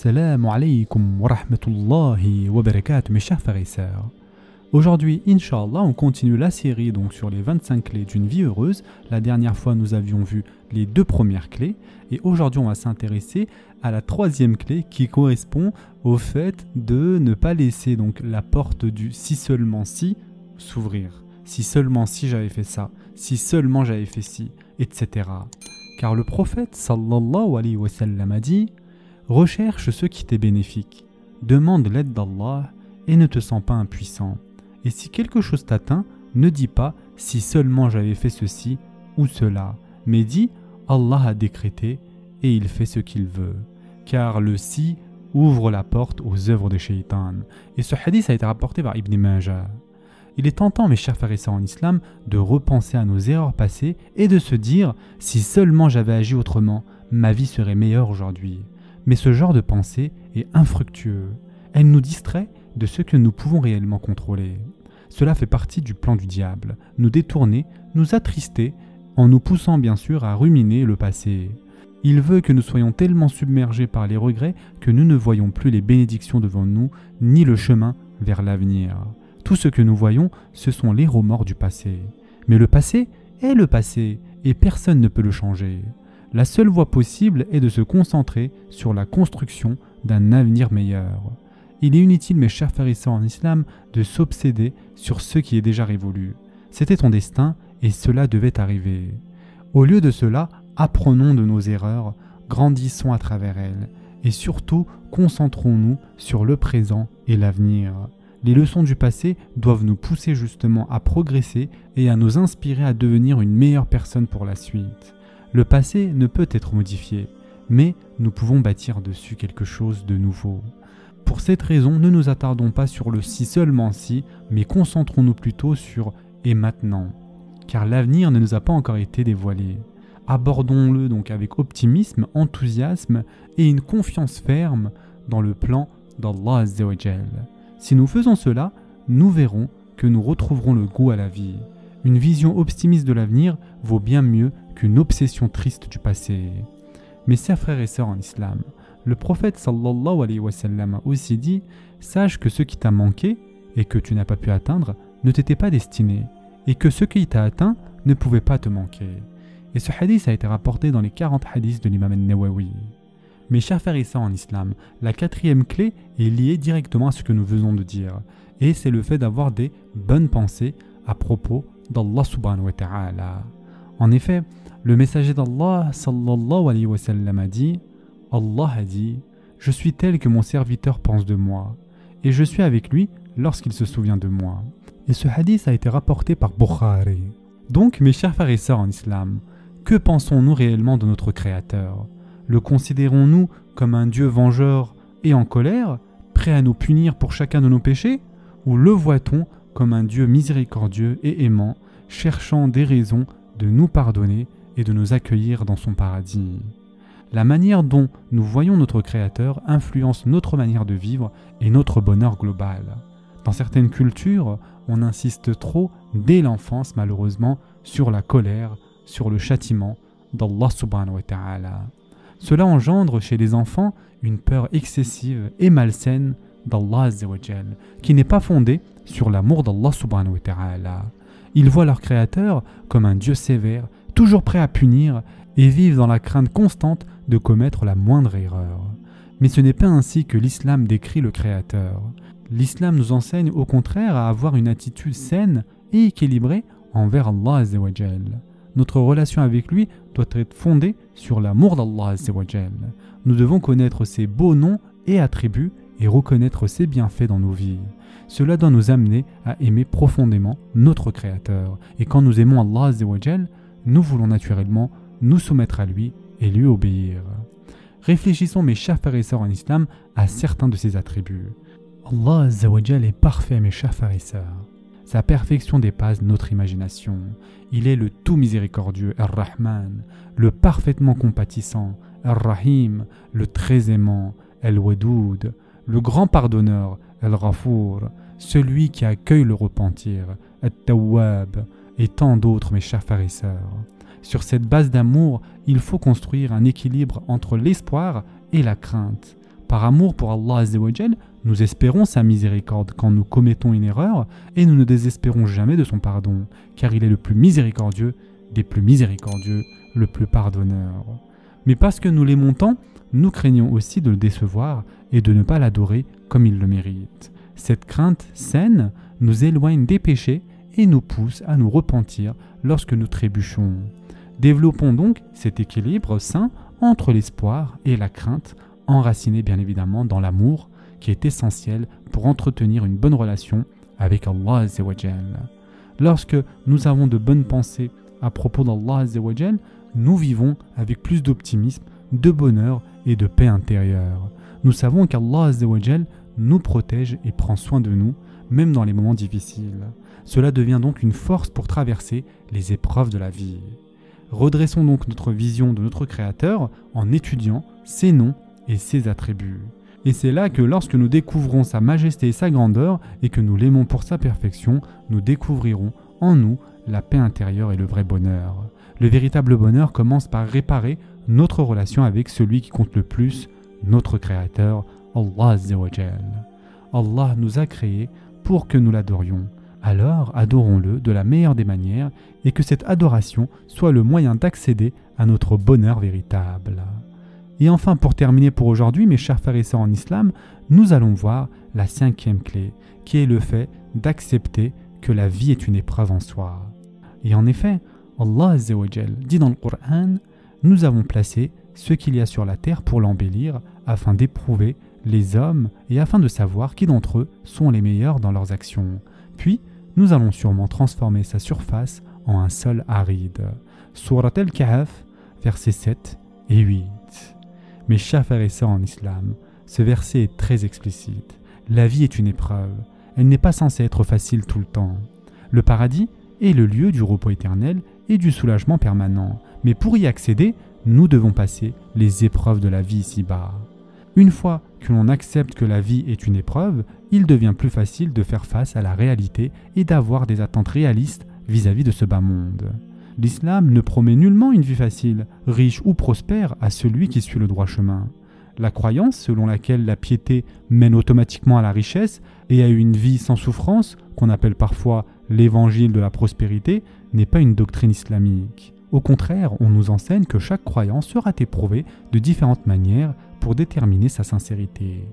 Assalamu alaikum wa rahmatullahi wa barakatuh, mes chers frères et sœurs. Aujourd'hui, Inch'Allah, on continue la série donc sur les 25 clés d'une vie heureuse. La dernière fois, nous avions vu les 2 premières clés. Et aujourd'hui, on va s'intéresser à la 3e clé qui correspond au fait de ne pas laisser donc la porte du si seulement si s'ouvrir. Si seulement si j'avais fait ça, si seulement j'avais fait ci, etc. Car le prophète sallallahu alayhi wa sallam a dit « Recherche ce qui t'est bénéfique, demande l'aide d'Allah et ne te sens pas impuissant. Et si quelque chose t'atteint, ne dis pas « si seulement j'avais fait ceci ou cela », mais dis « Allah a décrété et il fait ce qu'il veut ». Car le « si » ouvre la porte aux œuvres de Shaitan. Et ce hadith a été rapporté par Ibn Majah. Il est tentant, mes chers frères et sœurs en islam, de repenser à nos erreurs passées et de se dire « si seulement j'avais agi autrement, ma vie serait meilleure aujourd'hui ». Mais ce genre de pensée est infructueux. Elle nous distrait de ce que nous pouvons réellement contrôler. Cela fait partie du plan du diable, nous détourner, nous attrister, en nous poussant bien sûr à ruminer le passé. Il veut que nous soyons tellement submergés par les regrets que nous ne voyons plus les bénédictions devant nous, ni le chemin vers l'avenir. Tout ce que nous voyons, ce sont les remords du passé. Mais le passé est le passé, et personne ne peut le changer. La seule voie possible est de se concentrer sur la construction d'un avenir meilleur. Il est inutile, mes chers frères et sœurs en islam, de s'obséder sur ce qui est déjà révolu. C'était ton destin, et cela devait arriver. Au lieu de cela, apprenons de nos erreurs, grandissons à travers elles, et surtout, concentrons-nous sur le présent et l'avenir. Les leçons du passé doivent nous pousser justement à progresser et à nous inspirer à devenir une meilleure personne pour la suite. Le passé ne peut être modifié, mais nous pouvons bâtir dessus quelque chose de nouveau. Pour cette raison, ne nous attardons pas sur le si seulement si, mais concentrons-nous plutôt sur « et maintenant », car l'avenir ne nous a pas encore été dévoilé. Abordons-le donc avec optimisme, enthousiasme et une confiance ferme dans le plan d'Allah Azza wa Jal. Si nous faisons cela, nous verrons que nous retrouverons le goût à la vie. Une vision optimiste de l'avenir vaut bien mieux qu'une obsession triste du passé. Mes chers frères et sœurs en islam, le prophète sallallahu alayhi wa sallam a aussi dit « Sache que ce qui t'a manqué et que tu n'as pas pu atteindre ne t'était pas destiné, et que ce qui t'a atteint ne pouvait pas te manquer. » Et ce hadith a été rapporté dans les 40 hadiths de l'imam al-Nawawi. Mes chers frères et sœurs en islam, la 4e clé est liée directement à ce que nous venons de dire, et c'est le fait d'avoir des bonnes pensées à propos d'Allah subhanahu wa ta'ala. En effet, le messager d'Allah sallallahu alayhi wa sallam a dit « Allah a dit « Je suis tel que mon serviteur pense de moi, et je suis avec lui lorsqu'il se souvient de moi. » Et ce hadith a été rapporté par Bukhari. Donc, mes chers frères et sœurs en islam, que pensons-nous réellement de notre Créateur ? Le considérons-nous comme un Dieu vengeur et en colère, prêt à nous punir pour chacun de nos péchés ? Ou le voit-on comme un Dieu miséricordieux et aimant, cherchant des raisons de nous pardonner et de nous accueillir dans son paradis ? La manière dont nous voyons notre Créateur influence notre manière de vivre et notre bonheur global. Dans certaines cultures, on insiste trop, dès l'enfance malheureusement, sur la colère, sur le châtiment d'Allah subhanahu wa ta'ala. Cela engendre chez les enfants une peur excessive et malsaine d'Allah Azza wa Jal, qui n'est pas fondée sur l'amour d'Allah subhanahu wa ta'ala. Ils voient leur Créateur comme un Dieu sévère, toujours prêt à punir, et vivent dans la crainte constante de commettre la moindre erreur. Mais ce n'est pas ainsi que l'islam décrit le Créateur. L'islam nous enseigne au contraire à avoir une attitude saine et équilibrée envers Allah Azza wa Jal. Notre relation avec lui doit être fondée sur l'amour d'Allah Azza wa Jal. Nous devons connaître ses beaux noms et attributs et reconnaître ses bienfaits dans nos vies. Cela doit nous amener à aimer profondément notre Créateur. Et quand nous aimons Allah Azza wa Jal, nous voulons naturellement nous soumettre à lui et lui obéir. Réfléchissons, mes chers frères et sœurs en islam, à certains de ses attributs. Allah Azza wa Jal est parfait, mes chers frères et sœurs. Sa perfection dépasse notre imagination. Il est le tout miséricordieux, Ar-Rahman, le parfaitement compatissant, Ar-Rahim, le très aimant, Al-Wadoud, le grand pardonneur, Al-Ghafour, celui qui accueille le repentir, At-Tawwab, et tant d'autres, mes chers frères et sœurs. Sur cette base d'amour, il faut construire un équilibre entre l'espoir et la crainte. Par amour pour Allah Azza wa Jal, nous espérons sa miséricorde quand nous commettons une erreur et nous ne désespérons jamais de son pardon, car il est le plus miséricordieux des plus miséricordieux, le plus pardonneur. Mais parce que nous l'aimons tant, nous craignons aussi de le décevoir et de ne pas l'adorer comme il le mérite. Cette crainte saine nous éloigne des péchés et nous pousse à nous repentir lorsque nous trébuchons. Développons donc cet équilibre sain entre l'espoir et la crainte, enraciné bien évidemment dans l'amour qui est essentiel pour entretenir une bonne relation avec Allah Azza wa Jal. Lorsque nous avons de bonnes pensées à propos d'Allah Azza wa Jal, nous vivons avec plus d'optimisme, de bonheur et de paix intérieure. Nous savons qu'Allah Azza wa Jal nous protège et prend soin de nous, même dans les moments difficiles. Cela devient donc une force pour traverser les épreuves de la vie. Redressons donc notre vision de notre Créateur en étudiant ses noms et ses attributs. Et c'est là que lorsque nous découvrons sa majesté et sa grandeur et que nous l'aimons pour sa perfection, nous découvrirons en nous la paix intérieure et le vrai bonheur. Le véritable bonheur commence par réparer notre relation avec celui qui compte le plus, notre Créateur, Allah Azza wa Jal. Allah nous a créés pour que nous l'adorions. Alors adorons-le de la meilleure des manières et que cette adoration soit le moyen d'accéder à notre bonheur véritable. Et enfin, pour terminer pour aujourd'hui, mes chers frères et sœurs en islam, nous allons voir la 5e clé, qui est le fait d'accepter que la vie est une épreuve en soi. Et en effet, Allah Azza wa Jal dit dans le Coran, « Nous avons placé ce qu'il y a sur la terre pour l'embellir, afin d'éprouver les hommes et afin de savoir qui d'entre eux sont les meilleurs dans leurs actions. Puis, nous allons sûrement transformer sa surface en un sol aride. » Surat Al-Kahf, versets 7 et 8. Mes chers frères et sœurs en islam, ce verset est très explicite. La vie est une épreuve. Elle n'est pas censée être facile tout le temps. Le paradis est le lieu du repos éternel et du soulagement permanent. Mais pour y accéder, nous devons passer les épreuves de la vie ici-bas. Une fois que l'on accepte que la vie est une épreuve, il devient plus facile de faire face à la réalité et d'avoir des attentes réalistes vis-à-vis de ce bas monde. L'islam ne promet nullement une vie facile, riche ou prospère à celui qui suit le droit chemin. La croyance selon laquelle la piété mène automatiquement à la richesse et à une vie sans souffrance, qu'on appelle parfois l'évangile de la prospérité, n'est pas une doctrine islamique. Au contraire, on nous enseigne que chaque croyant sera éprouvé de différentes manières pour déterminer sa sincérité.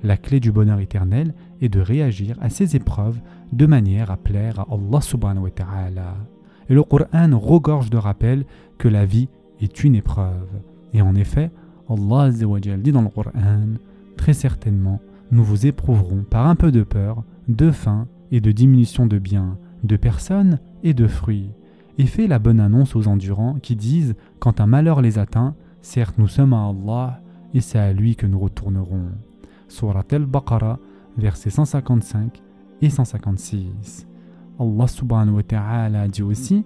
La clé du bonheur éternel est de réagir à ces épreuves de manière à plaire à Allah subhanahu wa ta'ala. Et le Coran regorge de rappels que la vie est une épreuve. Et en effet, Allah Azza wa Jal dit dans le Coran, très certainement, nous vous éprouverons par un peu de peur, de faim et de diminution de biens, de personnes et de fruits. Et fait la bonne annonce aux endurants qui disent, quand un malheur les atteint, certes nous sommes à Allah et c'est à lui que nous retournerons. Surat Al-Baqarah, versets 155 et 156. Allah subhanahu wa ta'ala dit aussi,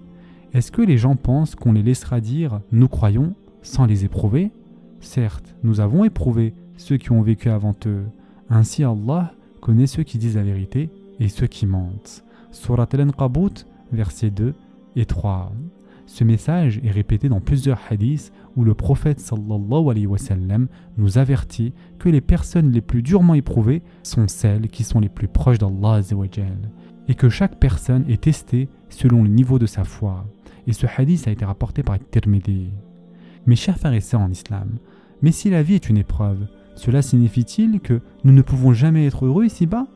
est-ce que les gens pensent qu'on les laissera dire « nous croyons » sans les éprouver? Certes, nous avons éprouvé ceux qui ont vécu avant eux. Ainsi Allah connaît ceux qui disent la vérité et ceux qui mentent. Surat Al-Ankabut, versets 2 et 3. Ce message est répété dans plusieurs hadiths où le prophète sallallahu alayhi wa sallam nous avertit que les personnes les plus durement éprouvées sont celles qui sont les plus proches d'Allah Azza wa Jal, et que chaque personne est testée selon le niveau de sa foi. Et ce hadith a été rapporté par At-Tirmidhi. Mes chers frères et sœurs en islam, mais si la vie est une épreuve, cela signifie-t-il que nous ne pouvons jamais être heureux ici-bas?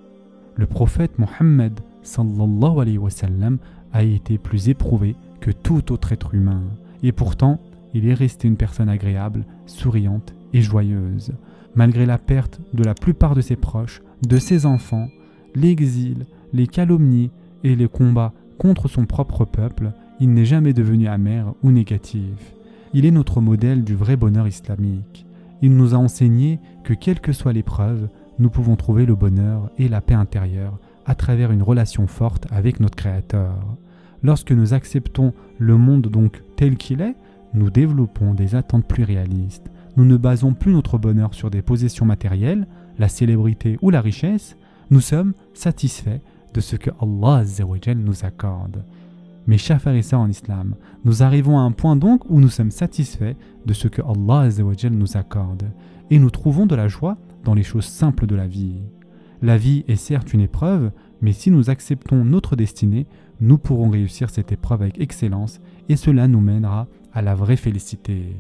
Le prophète Mohammed sallallahu alayhi wa sallam a été plus éprouvé que tout autre être humain, et pourtant il est resté une personne agréable, souriante et joyeuse. Malgré la perte de la plupart de ses proches, de ses enfants, l'exil, les calomnies et les combats contre son propre peuple, il n'est jamais devenu amer ou négatif. Il est notre modèle du vrai bonheur islamique. Il nous a enseigné que quelle que soit l'épreuve, nous pouvons trouver le bonheur et la paix intérieure à travers une relation forte avec notre Créateur. Lorsque nous acceptons le monde donc tel qu'il est, nous développons des attentes plus réalistes. Nous ne basons plus notre bonheur sur des possessions matérielles, la célébrité ou la richesse. Nous sommes satisfaits de ce que Allah Azza wa Jal nous accorde. Mes chers frères et sœurs en islam, nous arrivons à un point donc où nous sommes satisfaits de ce que Allah Azza wa Jal nous accorde. Et nous trouvons de la joie dans les choses simples de la vie. La vie est certes une épreuve, mais si nous acceptons notre destinée, nous pourrons réussir cette épreuve avec excellence et cela nous mènera à la vraie félicité.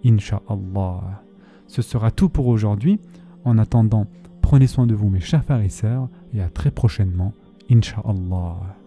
Inch'Allah. Ce sera tout pour aujourd'hui. En attendant, prenez soin de vous mes chers frères et sœurs et à très prochainement. Inch'Allah.